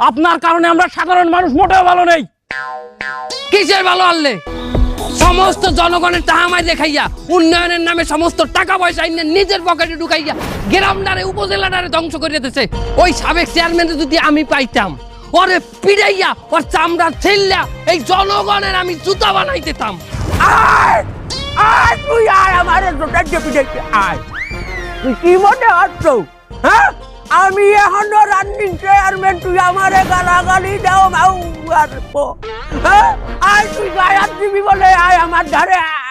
আপনার কারণে আমরা সাধারণ মানুষ মোটেও ভালো নেই। কিসের ভালো আনলে? সমস্ত জনগণের তাহামাই দেখাইয়া উন্নয়নের নামে সমস্ত টাকা পয়সা নিজের পকেটে ঢুকাইয়া গ্রামটারে উপজেলাটারে ধ্বংস করে দিতেছে। ওই সাবেক চেয়ারম্যানে যদি আমি পাইতাম, ওরে পিড়াইয়া ওর চামড়া ছেল্লা এই জনগণের আমি জুতা বানাই দিতাম। আয় আয় তুই আয় আমারে জোটার যে পিটাইতে আয়। তুই কি মনে হচ্ছ? হ্যাঁ, আমি এখনো রানিং চেয়ারম্যান, তুই আমারে গালাগালি দাও মাউ আর হ্যাঁ, আয় তুই গায়াত দিবি বলে আয় আমার ধারে আয়।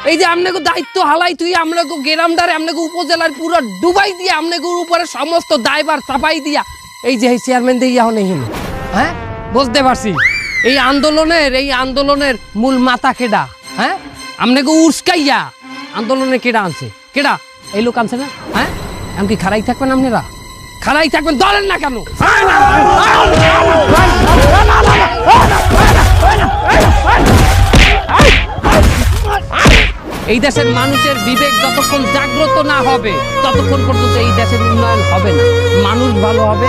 এই যে আপনাকে দায়িত্ব হালাই তুই আপনাকে গ্রামটারে আপনাকে উপজেলার পুরো ডুবাই দিয়া আপনাকে উপরে সমস্ত দায়ভার চাপাই দিয়া এই যে চেয়ারম্যান দিয়ে ইয়া নেই। হ্যাঁ, বুঝতে পারছি এই আন্দোলনের মূল মাথা কেডা? হ্যাঁ, আপনাকে উস্কাইয়া আন্দোলনে কেডা আনছে? কেডা? এই লোক আনছে না? হ্যাঁ, এমনকি খারাই থাকবেন আপনারা? খারাই থাকবেন, ধরেন না কেন? এই দেশের মানুষের বিবেক যতক্ষণ জাগ্রত না হবে ততক্ষণ পর্যন্ত এই দেশের উন্নয়ন হবে না। মানুষ ভালো হবে,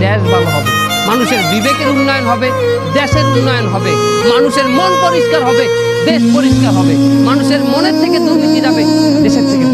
দেশ ভালো হবে। মানুষের বিবেকের উন্নয়ন হবে, দেশের উন্নয়ন হবে। মানুষের মন পরিষ্কার হবে, দেশ পরিষ্কার হবে। মানুষের মনের থেকে দুর্নীতি যাবে, দেশের থেকে